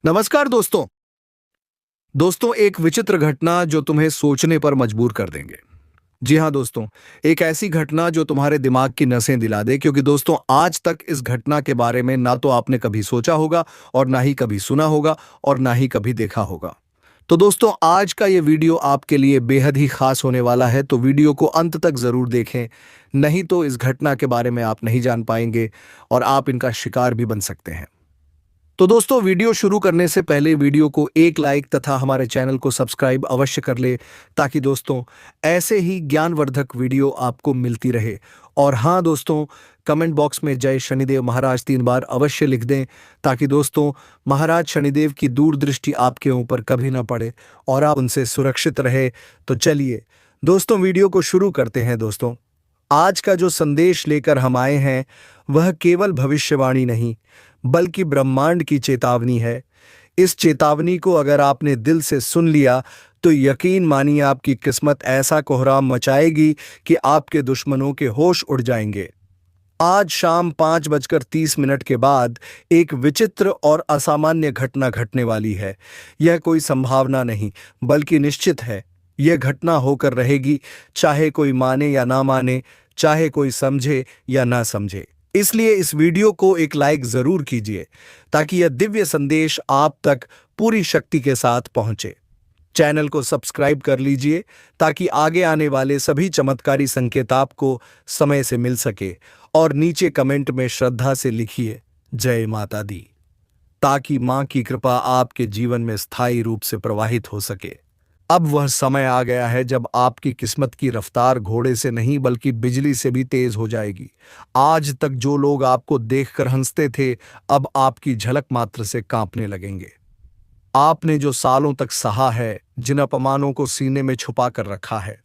नमस्कार दोस्तों। एक विचित्र घटना जो तुम्हें सोचने पर मजबूर कर देंगे। जी हाँ दोस्तों, एक ऐसी घटना जो तुम्हारे दिमाग की नसें दिला दे, क्योंकि दोस्तों आज तक इस घटना के बारे में ना तो आपने कभी सोचा होगा और ना ही कभी सुना होगा और ना ही कभी देखा होगा। तो दोस्तों आज का ये वीडियो आपके लिए बेहद ही खास होने वाला है, तो वीडियो को अंत तक जरूर देखें, नहीं तो इस घटना के बारे में आप नहीं जान पाएंगे और आप इनका शिकार भी बन सकते हैं। तो दोस्तों वीडियो शुरू करने से पहले वीडियो को एक लाइक तथा हमारे चैनल को सब्सक्राइब अवश्य कर ले, ताकि दोस्तों ऐसे ही ज्ञानवर्धक वीडियो आपको मिलती रहे। और हाँ दोस्तों, कमेंट बॉक्स में जय शनिदेव महाराज 3 बार अवश्य लिख दें, ताकि दोस्तों महाराज शनिदेव की दूरदृष्टि आपके ऊपर कभी ना पड़े और आप उनसे सुरक्षित रहे। तो चलिए दोस्तों वीडियो को शुरू करते हैं। दोस्तों आज का जो संदेश लेकर हम आए हैं वह केवल भविष्यवाणी नहीं, बल्कि ब्रह्मांड की चेतावनी है। इस चेतावनी को अगर आपने दिल से सुन लिया तो यकीन मानिए आपकी किस्मत ऐसा कोहराम मचाएगी कि आपके दुश्मनों के होश उड़ जाएंगे। आज शाम 5:30 के बाद एक विचित्र और असामान्य घटना घटने वाली है। यह कोई संभावना नहीं, बल्कि निश्चित है। यह घटना होकर रहेगी, चाहे कोई माने या ना माने, चाहे कोई समझे या ना समझे। इसलिए इस वीडियो को एक लाइक जरूर कीजिए, ताकि यह दिव्य संदेश आप तक पूरी शक्ति के साथ पहुंचे। चैनल को सब्सक्राइब कर लीजिए, ताकि आगे आने वाले सभी चमत्कारी संकेत आपको समय से मिल सके। और नीचे कमेंट में श्रद्धा से लिखिए जय माता दी, ताकि मां की कृपा आपके जीवन में स्थायी रूप से प्रवाहित हो सके। अब वह समय आ गया है जब आपकी किस्मत की रफ्तार घोड़े से नहीं, बल्कि बिजली से भी तेज हो जाएगी। आज तक जो लोग आपको देखकर हंसते थे, अब आपकी झलक मात्र से कांपने लगेंगे। आपने जो सालों तक सहा है, जिन अपमानों को सीने में छुपा कर रखा है,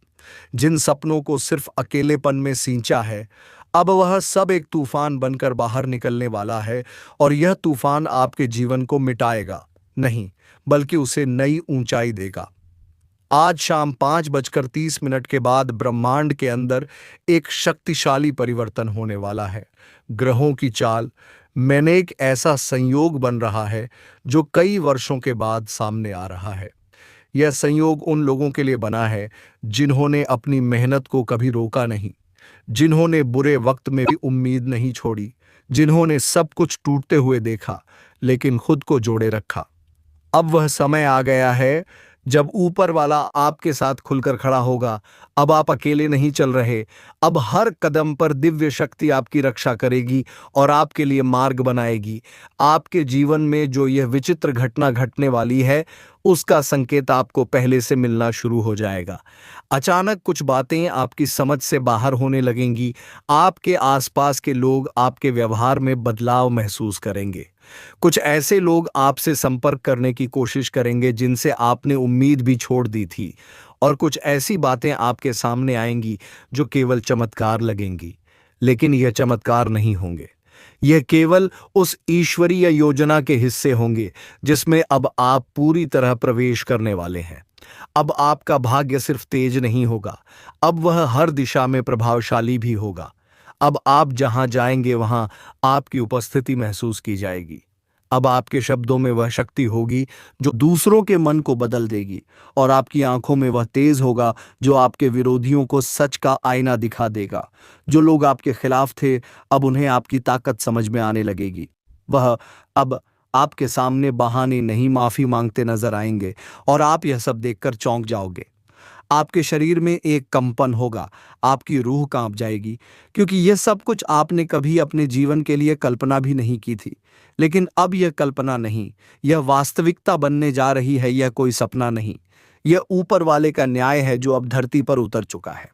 जिन सपनों को सिर्फ अकेलेपन में सींचा है, अब वह सब एक तूफान बनकर बाहर निकलने वाला है। और यह तूफान आपके जीवन को मिटाएगा नहीं, बल्कि उसे नई ऊंचाई देगा। आज शाम 5:30 के बाद ब्रह्मांड के अंदर एक शक्तिशाली परिवर्तन होने वाला है। ग्रहों की चाल में एक ऐसा संयोग बन रहा है जो कई वर्षों के बाद सामने आ रहा है। यह संयोग उन लोगों के लिए बना है जिन्होंने अपनी मेहनत को कभी रोका नहीं, जिन्होंने बुरे वक्त में भी उम्मीद नहीं छोड़ी, जिन्होंने सब कुछ टूटते हुए देखा लेकिन खुद को जोड़े रखा। अब वह समय आ गया है जब ऊपर वाला आपके साथ खुलकर खड़ा होगा। अब आप अकेले नहीं चल रहे, अब हर कदम पर दिव्य शक्ति आपकी रक्षा करेगी और आपके लिए मार्ग बनाएगी। आपके जीवन में जो यह विचित्र घटना घटने वाली है, उसका संकेत आपको पहले से मिलना शुरू हो जाएगा। अचानक कुछ बातें आपकी समझ से बाहर होने लगेंगी। आपके आसपास के लोग आपके व्यवहार में बदलाव महसूस करेंगे। कुछ ऐसे लोग आपसे संपर्क करने की कोशिश करेंगे जिनसे आपने उम्मीद भी छोड़ दी थी। और कुछ ऐसी बातें आपके सामने आएंगी जो केवल चमत्कार लगेंगी, लेकिन यह चमत्कार नहीं होंगे। यह केवल उस ईश्वरीय योजना के हिस्से होंगे जिसमें अब आप पूरी तरह प्रवेश करने वाले हैं। अब आपका भाग्य सिर्फ तेज नहीं होगा, अब वह हर दिशा में प्रभावशाली भी होगा। अब आप जहां जाएंगे वहां आपकी उपस्थिति महसूस की जाएगी। अब आपके शब्दों में वह शक्ति होगी जो दूसरों के मन को बदल देगी, और आपकी आंखों में वह तेज होगा जो आपके विरोधियों को सच का आईना दिखा देगा। जो लोग आपके खिलाफ थे, अब उन्हें आपकी ताकत समझ में आने लगेगी। वह अब आपके सामने बहाने नहीं, माफी मांगते नजर आएंगे, और आप यह सब देखकर चौंक जाओगे। आपके शरीर में एक कंपन होगा, आपकी रूह कांप जाएगी, क्योंकि यह सब कुछ आपने कभी अपने जीवन के लिए कल्पना भी नहीं की थी। लेकिन अब यह कल्पना नहीं, यह वास्तविकता बनने जा रही है। यह कोई सपना नहीं, यह ऊपर वाले का न्याय है जो अब धरती पर उतर चुका है।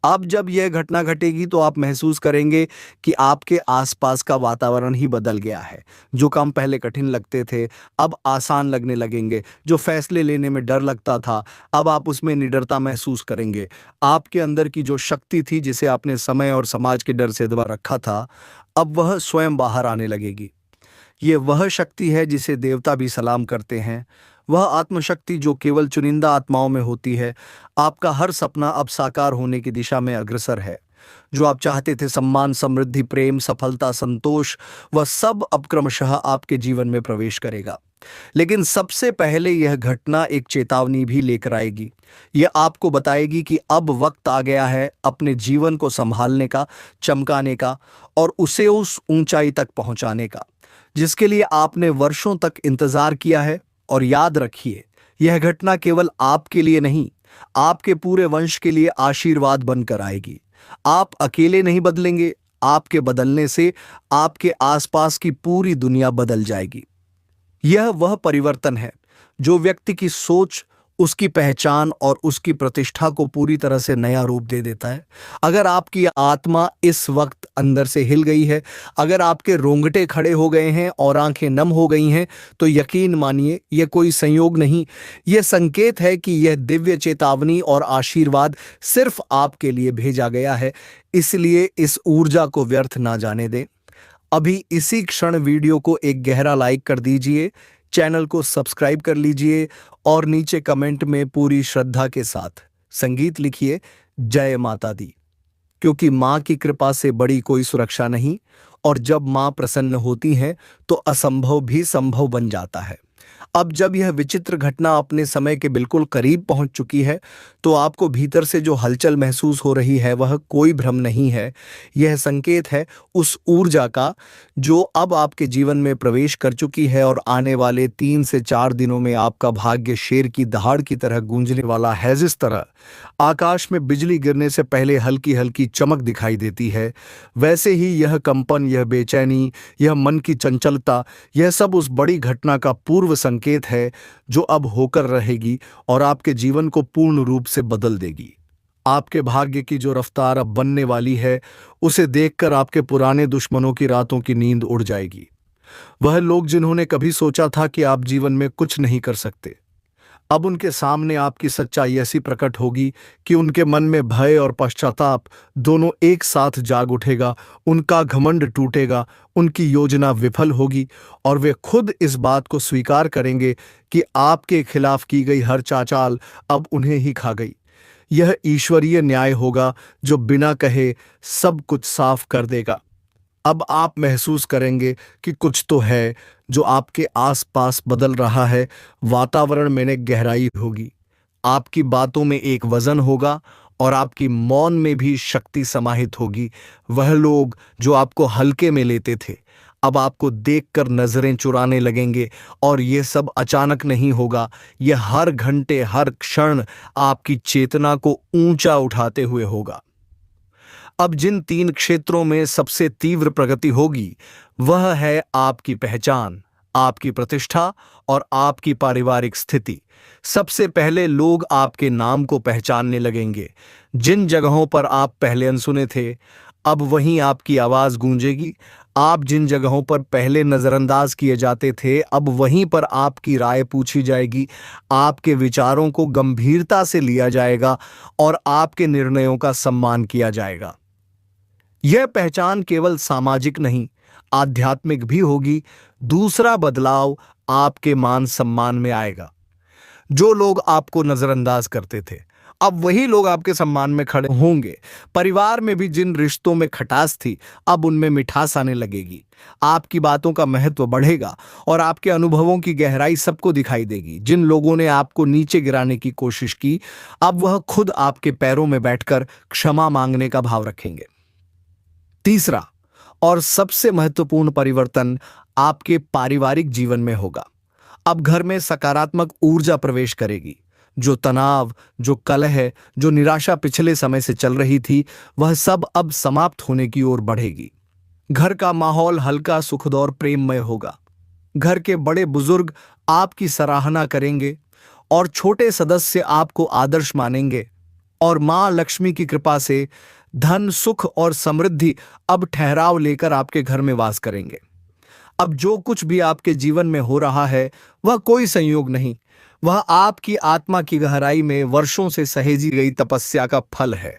अब जब यह घटना घटेगी तो आप महसूस करेंगे कि आपके आसपास का वातावरण ही बदल गया है। जो काम पहले कठिन लगते थे अब आसान लगने लगेंगे। जो फैसले लेने में डर लगता था, अब आप उसमें निडरता महसूस करेंगे। आपके अंदर की जो शक्ति थी, जिसे आपने समय और समाज के डर से दबा रखा था, अब वह स्वयं बाहर आने लगेगी। ये वह शक्ति है जिसे देवता भी सलाम करते हैं। वह आत्मशक्ति जो केवल चुनिंदा आत्माओं में होती है। आपका हर सपना अब साकार होने की दिशा में अग्रसर है। जो आप चाहते थे, सम्मान, समृद्धि, प्रेम, सफलता, संतोष, वह सब अब क्रमशः आपके जीवन में प्रवेश करेगा। लेकिन सबसे पहले यह घटना एक चेतावनी भी लेकर आएगी। यह आपको बताएगी कि अब वक्त आ गया है अपने जीवन को संभालने का, चमकाने का और उसे उस ऊंचाई तक पहुंचाने का जिसके लिए आपने वर्षों तक इंतजार किया है। और याद रखिए, यह घटना केवल आपके लिए नहीं, आपके पूरे वंश के लिए आशीर्वाद बनकर आएगी। आप अकेले नहीं बदलेंगे, आपके बदलने से आपके आसपास की पूरी दुनिया बदल जाएगी। यह वह परिवर्तन है जो व्यक्ति की सोच, उसकी पहचान और उसकी प्रतिष्ठा को पूरी तरह से नया रूप दे देता है। अगर आपकी आत्मा इस वक्त अंदर से हिल गई है, अगर आपके रोंगटे खड़े हो गए हैं और आंखें नम हो गई हैं, तो यकीन मानिए यह कोई संयोग नहीं, यह संकेत है कि यह दिव्य चेतावनी और आशीर्वाद सिर्फ आपके लिए भेजा गया है। इसलिए इस ऊर्जा को व्यर्थ ना जाने दें। अभी इसी क्षण वीडियो को एक गहरा लाइक कर दीजिए, चैनल को सब्सक्राइब कर लीजिए और नीचे कमेंट में पूरी श्रद्धा के साथ संगीत लिखिए, जय माता दी। क्योंकि माँ की कृपा से बड़ी कोई सुरक्षा नहीं, और जब माँ प्रसन्न होती है तो असंभव भी संभव बन जाता है। अब जब यह विचित्र घटना अपने समय के बिल्कुल करीब पहुंच चुकी है, तो आपको भीतर से जो हलचल महसूस हो रही है वह कोई भ्रम नहीं है। यह संकेत है उस ऊर्जा का जो अब आपके जीवन में प्रवेश कर चुकी है और आने वाले 3 से 4 दिनों में आपका भाग्य शेर की दहाड़ की तरह गूंजने वाला है। जिस तरह आकाश में बिजली गिरने से पहले हल्की हल्की चमक दिखाई देती है, वैसे ही यह कंपन, यह बेचैनी, यह मन की चंचलता, यह सब उस बड़ी घटना का पूर्व संकेत है जो अब होकर रहेगी और आपके जीवन को पूर्ण रूप से बदल देगी। आपके भाग्य की जो रफ्तार अब बनने वाली है, उसे देखकर आपके पुराने दुश्मनों की रातों की नींद उड़ जाएगी। वह लोग जिन्होंने कभी सोचा था कि आप जीवन में कुछ नहीं कर सकते, अब उनके सामने आपकी सच्चाई ऐसी प्रकट होगी कि उनके मन में भय और पश्चाताप दोनों एक साथ जाग उठेगा। उनका घमंड टूटेगा, उनकी योजना विफल होगी और वे खुद इस बात को स्वीकार करेंगे कि आपके खिलाफ की गई हर चाचाल अब उन्हें ही खा गई। यह ईश्वरीय न्याय होगा जो बिना कहे सब कुछ साफ कर देगा। अब आप महसूस करेंगे कि कुछ तो है जो आपके आसपास बदल रहा है। वातावरण में गहराई होगी, आपकी बातों में एक वजन होगा और आपकी मौन में भी शक्ति समाहित होगी। वह लोग जो आपको हल्के में लेते थे, अब आपको देखकर नजरें चुराने लगेंगे। और यह सब अचानक नहीं होगा, यह हर घंटे, हर क्षण आपकी चेतना को ऊंचा उठाते हुए होगा। अब जिन 3 क्षेत्रों में सबसे तीव्र प्रगति होगी, वह है आपकी पहचान, आपकी प्रतिष्ठा और आपकी पारिवारिक स्थिति। सबसे पहले लोग आपके नाम को पहचानने लगेंगे। जिन जगहों पर आप पहले अनसुने थे, अब वहीं आपकी आवाज गूंजेगी। आप जिन जगहों पर पहले नजरअंदाज किए जाते थे, अब वहीं पर आपकी राय पूछी जाएगी। आपके विचारों को गंभीरता से लिया जाएगा और आपके निर्णयों का सम्मान किया जाएगा। यह पहचान केवल सामाजिक नहीं, आध्यात्मिक भी होगी। दूसरा बदलाव आपके मान सम्मान में आएगा। जो लोग आपको नजरअंदाज करते थे, अब वही लोग आपके सम्मान में खड़े होंगे। परिवार में भी जिन रिश्तों में खटास थी, अब उनमें मिठास आने लगेगी। आपकी बातों का महत्व बढ़ेगा और आपके अनुभवों की गहराई सबको दिखाई देगी। जिन लोगों ने आपको नीचे गिराने की कोशिश की, अब वह खुद आपके पैरों में बैठकर क्षमा मांगने का भाव रखेंगे। तीसरा और सबसे महत्वपूर्ण परिवर्तन आपके पारिवारिक जीवन में होगा। अब घर में सकारात्मक ऊर्जा प्रवेश करेगी। जो तनाव, जो कलह, जो निराशा पिछले समय से चल रही थी, वह सब अब समाप्त होने की ओर बढ़ेगी। घर का माहौल हल्का, सुखद और प्रेममय होगा। घर के बड़े बुजुर्ग आपकी सराहना करेंगे और छोटे सदस्य आपको आदर्श मानेंगे। और मां लक्ष्मी की कृपा से धन, सुख और समृद्धि अब ठहराव लेकर आपके घर में वास करेंगे। अब जो कुछ भी आपके जीवन में हो रहा है, वह कोई संयोग नहीं, वह आपकी आत्मा की गहराई में वर्षों से सहेजी गई तपस्या का फल है।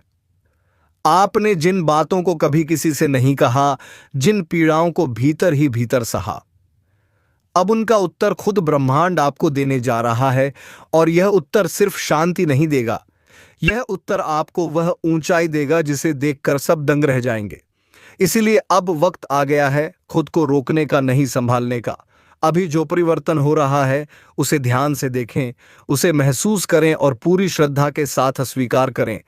आपने जिन बातों को कभी किसी से नहीं कहा, जिन पीड़ाओं को भीतर ही भीतर सहा, अब उनका उत्तर खुद ब्रह्मांड आपको देने जा रहा है। और यह उत्तर सिर्फ शांति नहीं देगा, यह उत्तर आपको वह ऊंचाई देगा जिसे देखकर सब दंग रह जाएंगे। इसीलिए अब वक्त आ गया है खुद को रोकने का नहीं, संभालने का। अभी जो परिवर्तन हो रहा है उसे ध्यान से देखें, उसे महसूस करें और पूरी श्रद्धा के साथ स्वीकार करें।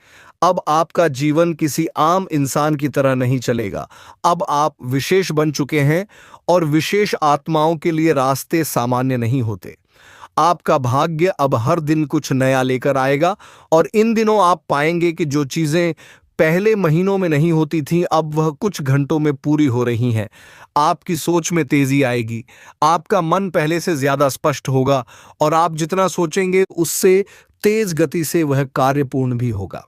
अब आपका जीवन किसी आम इंसान की तरह नहीं चलेगा। अब आप विशेष बन चुके हैं और विशेष आत्माओं के लिए रास्ते सामान्य नहीं होते। आपका भाग्य अब हर दिन कुछ नया लेकर आएगा और इन दिनों आप पाएंगे कि जो चीजें पहले महीनों में नहीं होती थीं अब वह कुछ घंटों में पूरी हो रही हैं। आपकी सोच में तेजी आएगी, आपका मन पहले से ज्यादा स्पष्ट होगा और आप जितना सोचेंगे उससे तेज गति से वह कार्य पूर्ण भी होगा।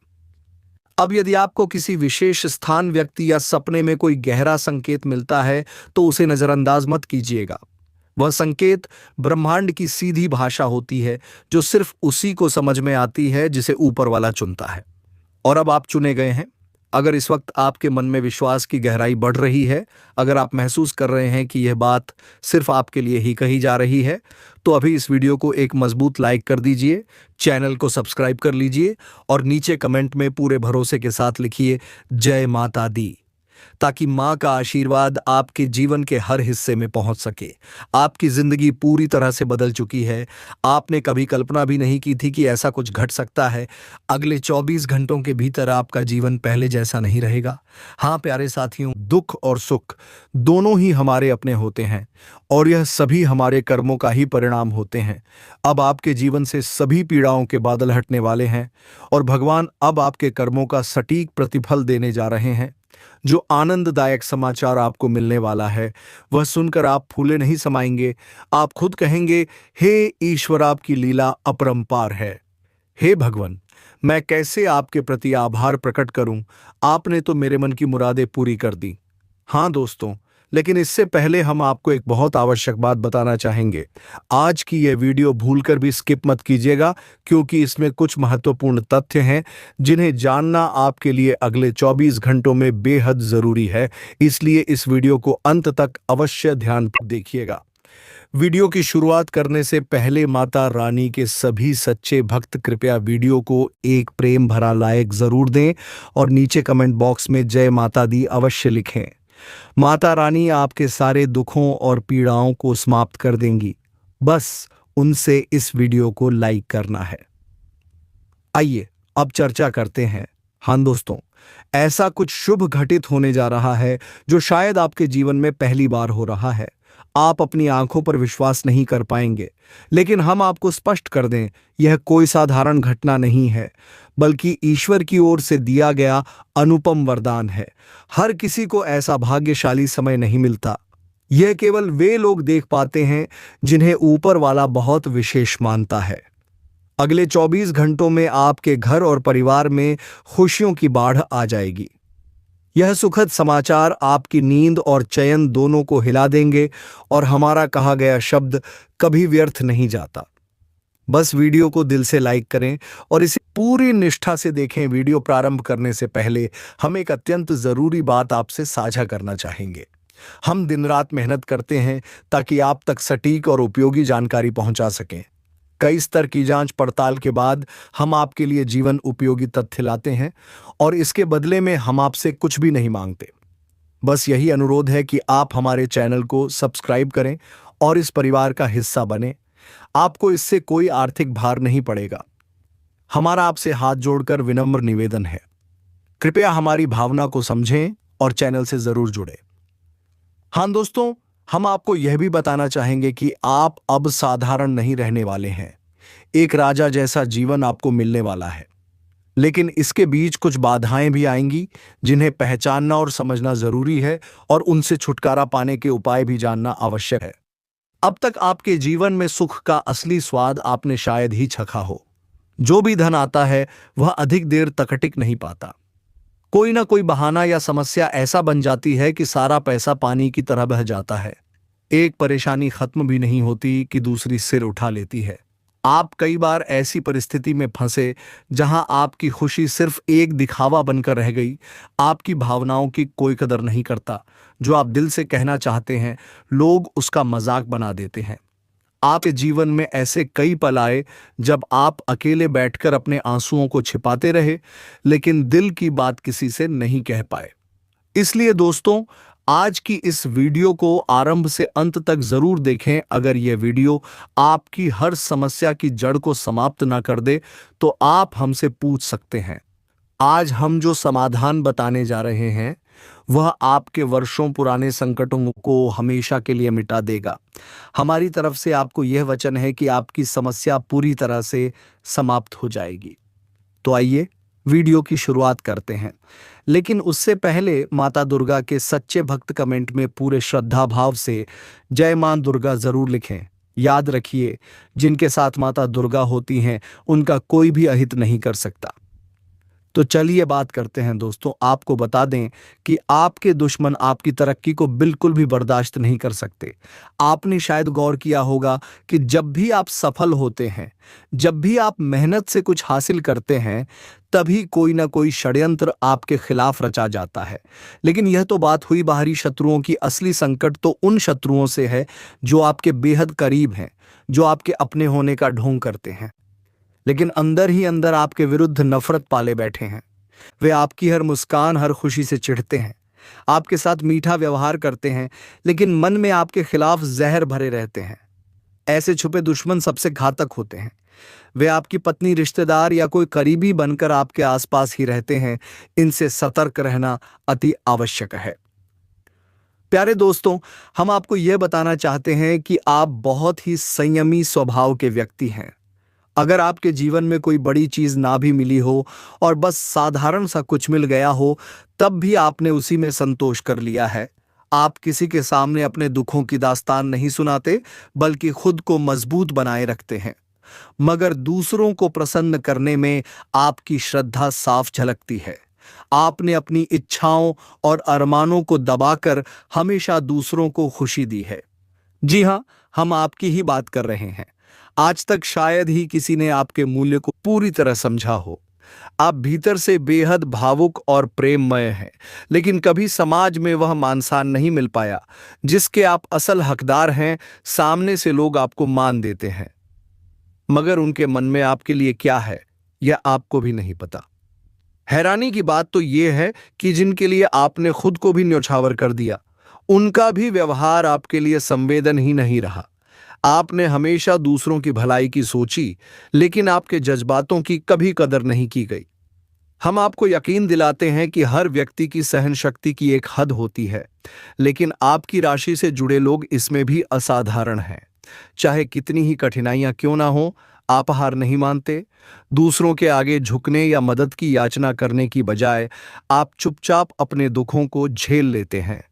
अब यदि आपको किसी विशेष स्थान, व्यक्ति या सपने में कोई गहरा संकेत मिलता है तो उसे नजरअंदाज मत कीजिएगा। वह संकेत ब्रह्मांड की सीधी भाषा होती है जो सिर्फ उसी को समझ में आती है जिसे ऊपर वाला चुनता है। और अब आप चुने गए हैं। अगर इस वक्त आपके मन में विश्वास की गहराई बढ़ रही है, अगर आप महसूस कर रहे हैं कि यह बात सिर्फ आपके लिए ही कही जा रही है, तो अभी इस वीडियो को एक मजबूत लाइक कर दीजिए, चैनल को सब्सक्राइब कर लीजिए और नीचे कमेंट में पूरे भरोसे के साथ लिखिए जय माता दी, ताकि मां का आशीर्वाद आपके जीवन के हर हिस्से में पहुंच सके। आपकी जिंदगी पूरी तरह से बदल चुकी है। आपने कभी कल्पना भी नहीं की थी कि ऐसा कुछ घट सकता है। अगले 24 घंटों के भीतर आपका जीवन पहले जैसा नहीं रहेगा। हाँ प्यारे साथियों, दुख और सुख दोनों ही हमारे अपने होते हैं और यह सभी हमारे कर्मों का ही परिणाम होते हैं। अब आपके जीवन से सभी पीड़ाओं के बादल हटने वाले हैं और भगवान अब आपके कर्मों का सटीक प्रतिफल देने जा रहे हैं। जो आनंददायक समाचार आपको मिलने वाला है वह सुनकर आप फूले नहीं समाएंगे। आप खुद कहेंगे, हे ईश्वर, आपकी लीला अपरंपार है। हे भगवान, मैं कैसे आपके प्रति आभार प्रकट करूं। आपने तो मेरे मन की मुरादें पूरी कर दी। हाँ दोस्तों, लेकिन इससे पहले हम आपको एक बहुत आवश्यक बात बताना चाहेंगे। आज की यह वीडियो भूलकर भी स्किप मत कीजिएगा, क्योंकि इसमें कुछ महत्वपूर्ण तथ्य हैं जिन्हें जानना आपके लिए अगले 24 घंटों में बेहद जरूरी है। इसलिए इस वीडियो को अंत तक अवश्य ध्यान देखिएगा। वीडियो की शुरुआत करने से पहले माता रानी के सभी सच्चे भक्त कृपया वीडियो को एक प्रेम भरा लाइक जरूर दें और नीचे कमेंट बॉक्स में जय माता दी अवश्य लिखें। माता रानी आपके सारे दुखों और पीड़ाओं को समाप्त कर देंगी, बस उनसे इस वीडियो को लाइक करना है। आइए अब चर्चा करते हैं। हाँ दोस्तों, ऐसा कुछ शुभ घटित होने जा रहा है जो शायद आपके जीवन में पहली बार हो रहा है। आप अपनी आंखों पर विश्वास नहीं कर पाएंगे, लेकिन हम आपको स्पष्ट कर दें, यह कोई साधारण घटना नहीं है, बल्कि ईश्वर की ओर से दिया गया अनुपम वरदान है। हर किसी को ऐसा भाग्यशाली समय नहीं मिलता। यह केवल वे लोग देख पाते हैं जिन्हें ऊपर वाला बहुत विशेष मानता है। अगले 24 घंटों में आपके घर और परिवार में खुशियों की बाढ़ आ जाएगी। यह सुखद समाचार आपकी नींद और चयन दोनों को हिला देंगे और हमारा कहा गया शब्द कभी व्यर्थ नहीं जाता। बस वीडियो को दिल से लाइक करें और इसे पूरी निष्ठा से देखें। वीडियो प्रारंभ करने से पहले हम एक अत्यंत जरूरी बात आपसे साझा करना चाहेंगे। हम दिन रात मेहनत करते हैं ताकि आप तक सटीक और उपयोगी जानकारी पहुंचा सकें। कई स्तर की जांच पड़ताल के बाद हम आपके लिए जीवन उपयोगी तथ्य लाते हैं और इसके बदले में हम आपसे कुछ भी नहीं मांगते। बस यही अनुरोध है कि आप हमारे चैनल को सब्सक्राइब करें और इस परिवार का हिस्सा बने। आपको इससे कोई आर्थिक भार नहीं पड़ेगा। हमारा आपसे हाथ जोड़कर विनम्र निवेदन है, कृपया हमारी भावना को समझें और चैनल से जरूर जुड़ें। हाँ दोस्तों, हम आपको यह भी बताना चाहेंगे कि आप अब साधारण नहीं रहने वाले हैं। एक राजा जैसा जीवन आपको मिलने वाला है, लेकिन इसके बीच कुछ बाधाएं भी आएंगी जिन्हें पहचानना और समझना जरूरी है और उनसे छुटकारा पाने के उपाय भी जानना आवश्यक है। अब तक आपके जीवन में सुख का असली स्वाद आपने शायद ही चखा हो। जो भी धन आता है वह अधिक देर तक टिक नहीं पाता। कोई ना कोई बहाना या समस्या ऐसा बन जाती है कि सारा पैसा पानी की तरह बह जाता है। एक परेशानी खत्म भी नहीं होती कि दूसरी सिर उठा लेती है। आप कई बार ऐसी परिस्थिति में फंसे जहां आपकी खुशी सिर्फ एक दिखावा बनकर रह गई। आपकी भावनाओं की कोई कदर नहीं करता। जो आप दिल से कहना चाहते हैं लोग उसका मजाक बना देते हैं। आपके जीवन में ऐसे कई पल आए जब आप अकेले बैठकर अपने आंसुओं को छिपाते रहे, लेकिन दिल की बात किसी से नहीं कह पाए। इसलिए दोस्तों, आज की इस वीडियो को आरंभ से अंत तक जरूर देखें। अगर यह वीडियो आपकी हर समस्या की जड़ को समाप्त ना कर दे तो आप हमसे पूछ सकते हैं। आज हम जो समाधान बताने जा रहे हैं वह आपके वर्षों पुराने संकटों को हमेशा के लिए मिटा देगा। हमारी तरफ से आपको यह वचन है कि आपकी समस्या पूरी तरह से समाप्त हो जाएगी। तो आइए वीडियो की शुरुआत करते हैं, लेकिन उससे पहले माता दुर्गा के सच्चे भक्त कमेंट में पूरे श्रद्धा भाव से जय मां दुर्गा जरूर लिखें। याद रखिए, जिनके साथ माता दुर्गा होती हैं उनका कोई भी अहित नहीं कर सकता। तो चलिए बात करते हैं दोस्तों। आपको बता दें कि आपके दुश्मन आपकी तरक्की को बिल्कुल भी बर्दाश्त नहीं कर सकते। आपने शायद गौर किया होगा कि जब भी आप सफल होते हैं, जब भी आप मेहनत से कुछ हासिल करते हैं, तभी कोई ना कोई षड्यंत्र आपके खिलाफ रचा जाता है। लेकिन यह तो बात हुई बाहरी शत्रुओं की। असली संकट तो उन शत्रुओं से है जो आपके बेहद करीब हैं, जो आपके अपने होने का ढोंग करते हैं, लेकिन अंदर ही अंदर आपके विरुद्ध नफरत पाले बैठे हैं। वे आपकी हर मुस्कान, हर खुशी से चिढ़ते हैं, आपके साथ मीठा व्यवहार करते हैं, लेकिन मन में आपके खिलाफ जहर भरे रहते हैं। ऐसे छुपे दुश्मन सबसे घातक होते हैं। वे आपकी पत्नी, रिश्तेदार या कोई करीबी बनकर आपके आसपास ही रहते हैं। इनसे सतर्क रहना अति आवश्यक है। प्यारे दोस्तों, हम आपको यह बताना चाहते हैं कि आप बहुत ही संयमी स्वभाव के व्यक्ति हैं। अगर आपके जीवन में कोई बड़ी चीज ना भी मिली हो और बस साधारण सा कुछ मिल गया हो, तब भी आपने उसी में संतोष कर लिया है। आप किसी के सामने अपने दुखों की दास्तान नहीं सुनाते, बल्कि खुद को मजबूत बनाए रखते हैं। मगर दूसरों को प्रसन्न करने में आपकी श्रद्धा साफ झलकती है। आपने अपनी इच्छाओं और अरमानों को दबाकर हमेशा दूसरों को खुशी दी है। जी हां, हम आपकी ही बात कर रहे हैं। आज तक शायद ही किसी ने आपके मूल्य को पूरी तरह समझा हो। आप भीतर से बेहद भावुक और प्रेममय हैं, लेकिन कभी समाज में वह मान सम्मान नहीं मिल पाया जिसके आप असल हकदार हैं। सामने से लोग आपको मान देते हैं, मगर उनके मन में आपके लिए क्या है यह आपको भी नहीं पता। हैरानी की बात तो यह है कि जिनके लिए आपने खुद को भी न्यौछावर कर दिया, उनका भी व्यवहार आपके लिए संवेदन ही नहीं रहा। आपने हमेशा दूसरों की भलाई की सोची, लेकिन आपके जज्बातों की कभी कदर नहीं की गई। हम आपको यकीन दिलाते हैं कि हर व्यक्ति की सहन शक्ति की एक हद होती है, लेकिन आपकी राशि से जुड़े लोग इसमें भी असाधारण हैं। चाहे कितनी ही कठिनाइयां क्यों ना हो, आप हार नहीं मानते। दूसरों के आगे झुकने या मदद की याचना करने की बजाय आप चुपचाप अपने दुखों को झेल लेते हैं।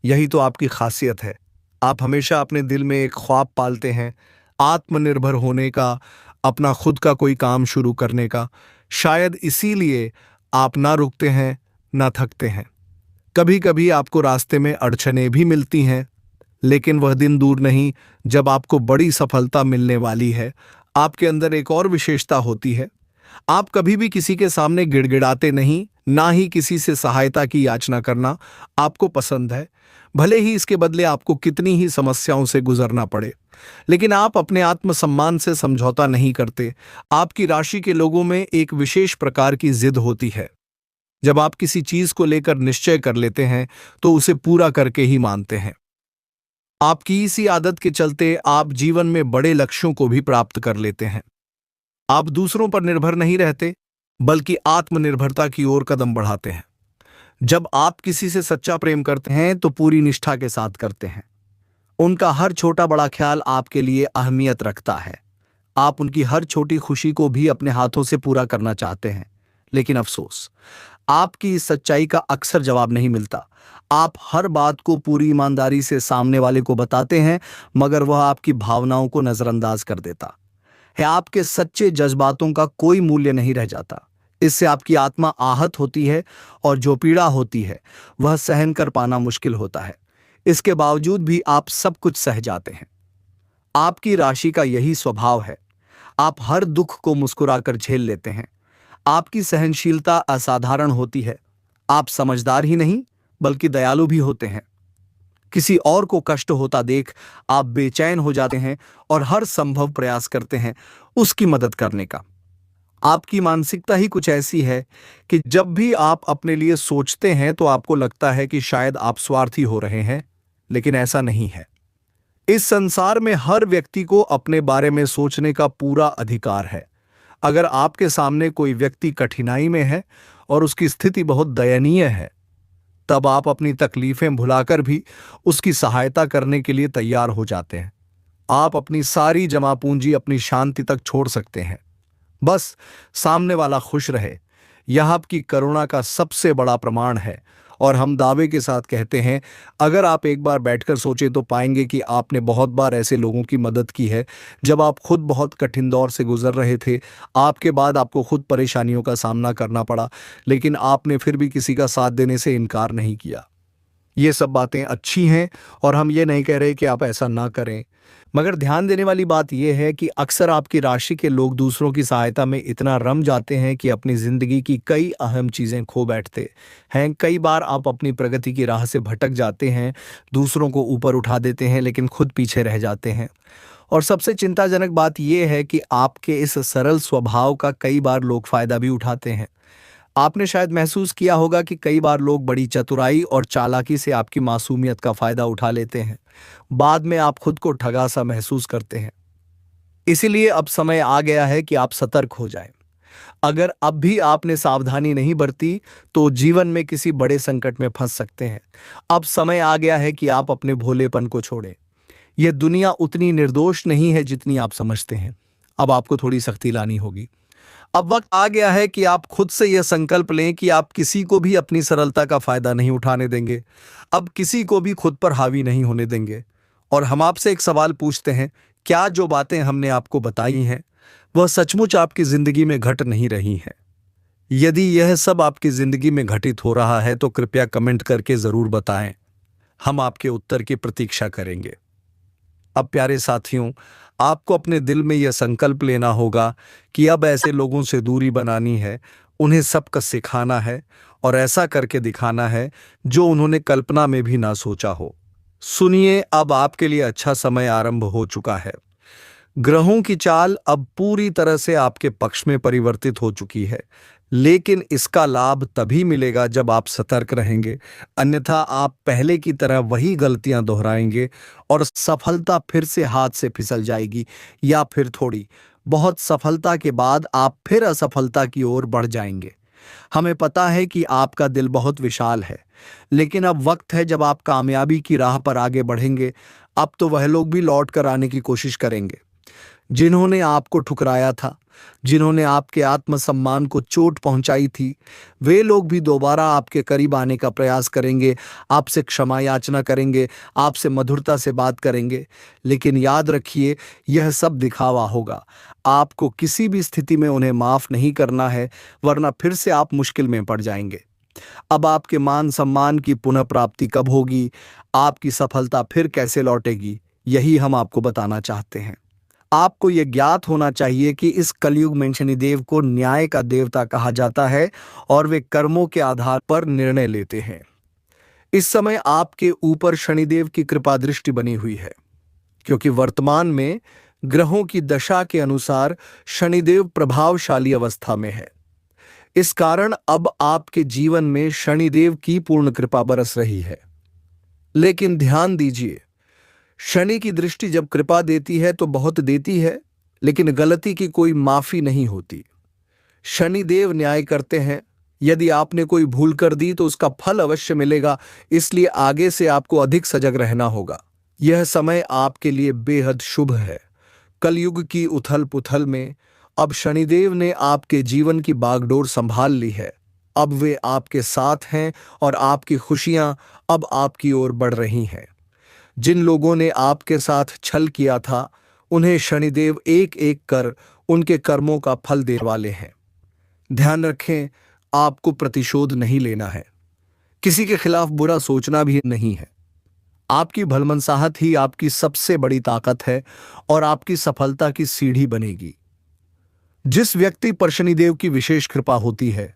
यही तो आपकी खासियत है। आप हमेशा अपने दिल में एक ख्वाब पालते हैं, आत्मनिर्भर होने का, अपना खुद का कोई काम शुरू करने का। शायद इसीलिए आप ना रुकते हैं, ना थकते हैं। कभी कभी आपको रास्ते में अड़चनें भी मिलती हैं, लेकिन वह दिन दूर नहीं जब आपको बड़ी सफलता मिलने वाली है। आपके अंदर एक और विशेषता होती है, आप कभी भी किसी के सामने गिड़गिड़ाते नहीं, ना ही किसी से सहायता की याचना करना आपको पसंद है। भले ही इसके बदले आपको कितनी ही समस्याओं से गुजरना पड़े, लेकिन आप अपने आत्मसम्मान से समझौता नहीं करते। आपकी राशि के लोगों में एक विशेष प्रकार की जिद होती है। जब आप किसी चीज को लेकर निश्चय कर लेते हैं तो उसे पूरा करके ही मानते हैं। आपकी इसी आदत के चलते आप जीवन में बड़े लक्ष्यों को भी प्राप्त कर लेते हैं। आप दूसरों पर निर्भर नहीं रहते, बल्कि आत्मनिर्भरता की ओर कदम बढ़ाते हैं। जब आप किसी से सच्चा प्रेम करते हैं तो पूरी निष्ठा के साथ करते हैं। उनका हर छोटा बड़ा ख्याल आपके लिए अहमियत रखता है। आप उनकी हर छोटी खुशी को भी अपने हाथों से पूरा करना चाहते हैं, लेकिन अफसोस, आपकी इस सच्चाई का अक्सर जवाब नहीं मिलता। आप हर बात को पूरी ईमानदारी से सामने वाले को बताते हैं, मगर वह आपकी भावनाओं को नजरअंदाज कर देता है। आपके सच्चे जज्बातों का कोई मूल्य नहीं रह जाता। इससे आपकी आत्मा आहत होती है और जो पीड़ा होती है वह सहन कर पाना मुश्किल होता है। इसके बावजूद भी आप सब कुछ सह जाते हैं। आपकी राशि का यही स्वभाव है। आप हर दुख को मुस्कुराकर झेल लेते हैं। आपकी सहनशीलता असाधारण होती है। आप समझदार ही नहीं बल्कि दयालु भी होते हैं। किसी और को कष्ट होता देख आप बेचैन हो जाते हैं और हर संभव प्रयास करते हैं उसकी मदद करने का। आपकी मानसिकता ही कुछ ऐसी है कि जब भी आप अपने लिए सोचते हैं तो आपको लगता है कि शायद आप स्वार्थी हो रहे हैं, लेकिन ऐसा नहीं है। इस संसार में हर व्यक्ति को अपने बारे में सोचने का पूरा अधिकार है। अगर आपके सामने कोई व्यक्ति कठिनाई में है और उसकी स्थिति बहुत दयनीय है, तब आप अपनी तकलीफें भुलाकर भी उसकी सहायता करने के लिए तैयार हो जाते हैं। आप अपनी सारी जमा पूंजी अपनी शांति तक छोड़ सकते हैं, बस सामने वाला खुश रहे। यह आपकी करुणा का सबसे बड़ा प्रमाण है। और हम दावे के साथ कहते हैं, अगर आप एक बार बैठकर सोचें तो पाएंगे कि आपने बहुत बार ऐसे लोगों की मदद की है जब आप खुद बहुत कठिन दौर से गुजर रहे थे। आपके बाद आपको खुद परेशानियों का सामना करना पड़ा, लेकिन आपने फिर भी किसी का साथ देने से इनकार नहीं किया। ये सब बातें अच्छी हैं और हम ये नहीं कह रहे कि आप ऐसा ना करें, मगर ध्यान देने वाली बात यह है कि अक्सर आपकी राशि के लोग दूसरों की सहायता में इतना रम जाते हैं कि अपनी जिंदगी की कई अहम चीजें खो बैठते हैं। कई बार आप अपनी प्रगति की राह से भटक जाते हैं, दूसरों को ऊपर उठा देते हैं, लेकिन खुद पीछे रह जाते हैं। और सबसे चिंताजनक बात यह है कि आपके इस सरल स्वभाव का कई बार लोग फायदा भी उठाते हैं। आपने शायद महसूस किया होगा कि कई बार लोग बड़ी चतुराई और चालाकी से आपकी मासूमियत का फायदा उठा लेते हैं। बाद में आप खुद को ठगा सा महसूस करते हैं। इसीलिए अब समय आ गया है कि आप सतर्क हो जाएं। अगर अब भी आपने सावधानी नहीं बरती तो जीवन में किसी बड़े संकट में फंस सकते हैं। अब समय आ गया है कि आप अपने भोलेपन को छोड़ें। यह दुनिया उतनी निर्दोष नहीं है जितनी आप समझते हैं। अब आपको थोड़ी सख्ती लानी होगी। अब वक्त आ गया है कि आप खुद से यह संकल्प लें कि आप किसी को भी अपनी सरलता का फायदा नहीं उठाने देंगे। अब किसी को भी खुद पर हावी नहीं होने देंगे। और हम आपसे एक सवाल पूछते हैं, क्या जो बातें हमने आपको बताई हैं वह सचमुच आपकी जिंदगी में घट नहीं रही हैं? यदि यह सब आपकी जिंदगी में घटित हो रहा है तो कृपया कमेंट करके जरूर बताएं। हम आपके उत्तर की प्रतीक्षा करेंगे। अब प्यारे साथियों, आपको अपने दिल में यह संकल्प लेना होगा कि अब ऐसे लोगों से दूरी बनानी है, उन्हें सबक सिखाना है और ऐसा करके दिखाना है जो उन्होंने कल्पना में भी ना सोचा हो। सुनिए, अब आपके लिए अच्छा समय आरंभ हो चुका है। ग्रहों की चाल अब पूरी तरह से आपके पक्ष में परिवर्तित हो चुकी है, लेकिन इसका लाभ तभी मिलेगा जब आप सतर्क रहेंगे। अन्यथा आप पहले की तरह वही गलतियां दोहराएंगे और सफलता फिर से हाथ से फिसल जाएगी, या फिर थोड़ी बहुत सफलता के बाद आप फिर असफलता की ओर बढ़ जाएंगे। हमें पता है कि आपका दिल बहुत विशाल है, लेकिन अब वक्त है जब आप कामयाबी की राह पर आगे बढ़ेंगे। अब तो वह लोग भी लौट कर आने की कोशिश करेंगे जिन्होंने आपको ठुकराया था, जिन्होंने आपके आत्मसम्मान को चोट पहुंचाई थी। वे लोग भी दोबारा आपके करीब आने का प्रयास करेंगे, आपसे क्षमा याचना करेंगे, आपसे मधुरता से बात करेंगे। लेकिन याद रखिए, यह सब दिखावा होगा। आपको किसी भी स्थिति में उन्हें माफ नहीं करना है, वरना फिर से आप मुश्किल में पड़ जाएंगे। अब आपके मान सम्मान की पुनः प्राप्ति कब होगी, आपकी सफलता फिर कैसे लौटेगी, यही हम आपको बताना चाहते हैं। आपको यह ज्ञात होना चाहिए कि इस कलयुग में शनिदेव को न्याय का देवता कहा जाता है और वे कर्मों के आधार पर निर्णय लेते हैं। इस समय आपके ऊपर शनिदेव की कृपा दृष्टि बनी हुई है, क्योंकि वर्तमान में ग्रहों की दशा के अनुसार शनिदेव प्रभावशाली अवस्था में है। इस कारण अब आपके जीवन में शनिदेव की पूर्ण कृपा बरस रही है। लेकिन ध्यान दीजिए, शनि की दृष्टि जब कृपा देती है तो बहुत देती है, लेकिन गलती की कोई माफी नहीं होती। शनिदेव न्याय करते हैं। यदि आपने कोई भूल कर दी तो उसका फल अवश्य मिलेगा, इसलिए आगे से आपको अधिक सजग रहना होगा। यह समय आपके लिए बेहद शुभ है। कलयुग की उथल पुथल में अब शनिदेव ने आपके जीवन की बागडोर संभाल ली है। अब वे आपके साथ हैं और आपकी खुशियां अब आपकी ओर बढ़ रही हैं। जिन लोगों ने आपके साथ छल किया था, उन्हें शनिदेव एक एक कर उनके कर्मों का फल देने वाले हैं। ध्यान रखें, आपको प्रतिशोध नहीं लेना है, किसी के खिलाफ बुरा सोचना भी नहीं है। आपकी भलमनसाहत ही आपकी सबसे बड़ी ताकत है और आपकी सफलता की सीढ़ी बनेगी। जिस व्यक्ति पर शनिदेव की विशेष कृपा होती है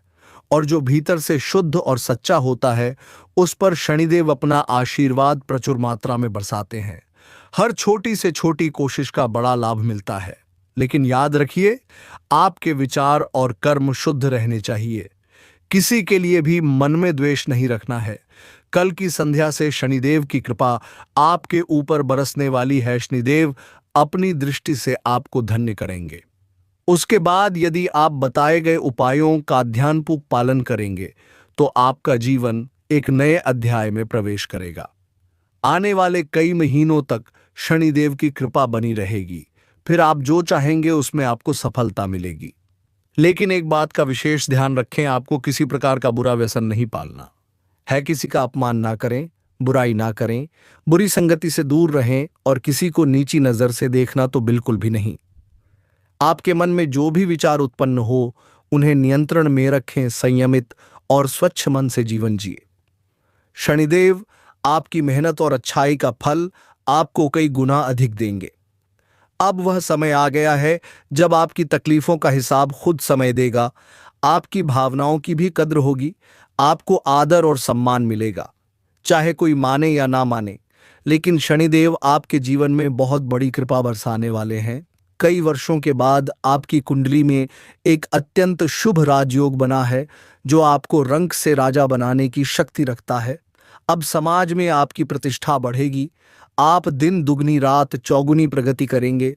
और जो भीतर से शुद्ध और सच्चा होता है, उस पर शनिदेव अपना आशीर्वाद प्रचुर मात्रा में बरसाते हैं। हर छोटी से छोटी कोशिश का बड़ा लाभ मिलता है। लेकिन याद रखिए, आपके विचार और कर्म शुद्ध रहने चाहिए। किसी के लिए भी मन में द्वेष नहीं रखना है। कल की संध्या से शनिदेव की कृपा आपके ऊपर बरसने वाली है। शनिदेव अपनी दृष्टि से आपको धन्य करेंगे। उसके बाद यदि आप बताए गए उपायों का ध्यानपूर्वक पालन करेंगे तो आपका जीवन एक नए अध्याय में प्रवेश करेगा। आने वाले कई महीनों तक शनिदेव की कृपा बनी रहेगी। फिर आप जो चाहेंगे उसमें आपको सफलता मिलेगी। लेकिन एक बात का विशेष ध्यान रखें, आपको किसी प्रकार का बुरा व्यसन नहीं पालना है। किसी का अपमान ना करें, बुराई ना करें, बुरी संगति से दूर रहें और किसी को नीची नजर से देखना तो बिल्कुल भी नहीं। आपके मन में जो भी विचार उत्पन्न हो उन्हें नियंत्रण में रखें। संयमित और स्वच्छ मन से जीवन जिए। शनिदेव आपकी मेहनत और अच्छाई का फल आपको कई गुना अधिक देंगे। अब वह समय आ गया है जब आपकी तकलीफों का हिसाब खुद समय देगा। आपकी भावनाओं की भी कद्र होगी। आपको आदर और सम्मान मिलेगा, चाहे कोई माने या ना माने। लेकिन शनिदेव आपके जीवन में बहुत बड़ी कृपा बरसाने वाले हैं। कई वर्षों के बाद आपकी कुंडली में एक अत्यंत शुभ राजयोग बना है जो आपको रंक से राजा बनाने की शक्ति रखता है। अब समाज में आपकी प्रतिष्ठा बढ़ेगी। आप दिन दुगनी रात चौगुनी प्रगति करेंगे।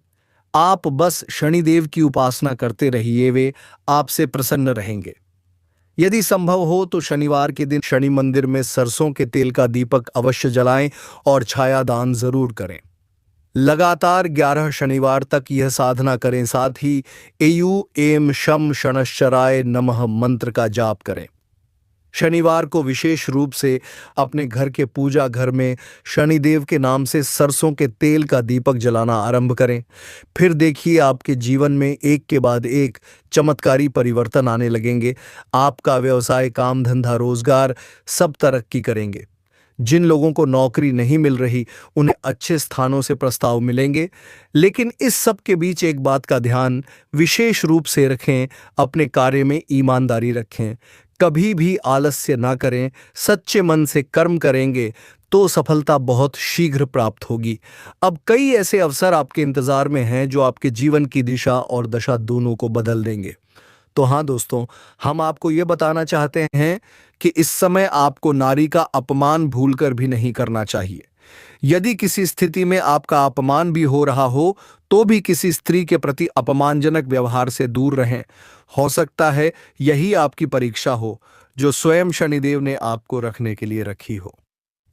आप बस शनिदेव की उपासना करते रहिए, वे आपसे प्रसन्न रहेंगे। यदि संभव हो तो शनिवार के दिन शनि मंदिर में सरसों के तेल का दीपक अवश्य जलाएं और छाया दान जरूर करें। लगातार 11 शनिवार तक यह साधना करें। साथ ही एयु एम शम शनश्चराय नमः मंत्र का जाप करें। शनिवार को विशेष रूप से अपने घर के पूजा घर में शनिदेव के नाम से सरसों के तेल का दीपक जलाना आरंभ करें। फिर देखिए आपके जीवन में एक के बाद एक चमत्कारी परिवर्तन आने लगेंगे। आपका व्यवसाय, काम धंधा, रोजगार सब तरक्की करेंगे। जिन लोगों को नौकरी नहीं मिल रही उन्हें अच्छे स्थानों से प्रस्ताव मिलेंगे। लेकिन इस सब के बीच एक बात का ध्यान विशेष रूप से रखें, अपने कार्य में ईमानदारी रखें। कभी भी आलस्य ना करें। सच्चे मन से कर्म करेंगे तो सफलता बहुत शीघ्र प्राप्त होगी। अब कई ऐसे अवसर आपके इंतजार में हैं जो आपके जीवन की दिशा और दशा दोनों को बदल देंगे। तो हाँ दोस्तों, हम आपको ये बताना चाहते हैं कि इस समय आपको नारी का अपमान भूलकर भी नहीं करना चाहिए। यदि किसी स्थिति में आपका अपमान भी हो रहा हो तो भी किसी स्त्री के प्रति अपमानजनक व्यवहार से दूर रहें। हो सकता है यही आपकी परीक्षा हो जो स्वयं शनिदेव ने आपको रखने के लिए रखी हो।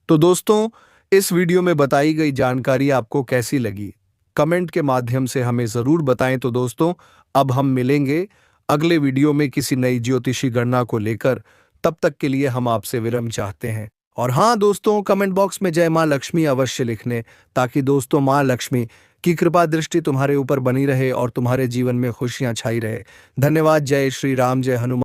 तो दोस्तों, इस वीडियो में बताई गई जानकारी आपको कैसी लगी? कमेंट के माध्यम से हमें जरूर बताएं। तो दोस्तों, अब हम मिलेंगे अगले वीडियो में किसी नई ज्योतिषी गणना को लेकर। तब तक के लिए हम आपसे विराम चाहते हैं। और हाँ दोस्तों, कमेंट बॉक्स में जय मां लक्ष्मी अवश्य लिख लें, ताकि दोस्तों मां लक्ष्मी की कृपा दृष्टि तुम्हारे ऊपर बनी रहे और तुम्हारे जीवन में खुशियां छाई रहे। धन्यवाद। जय श्री राम, जय हनुमान।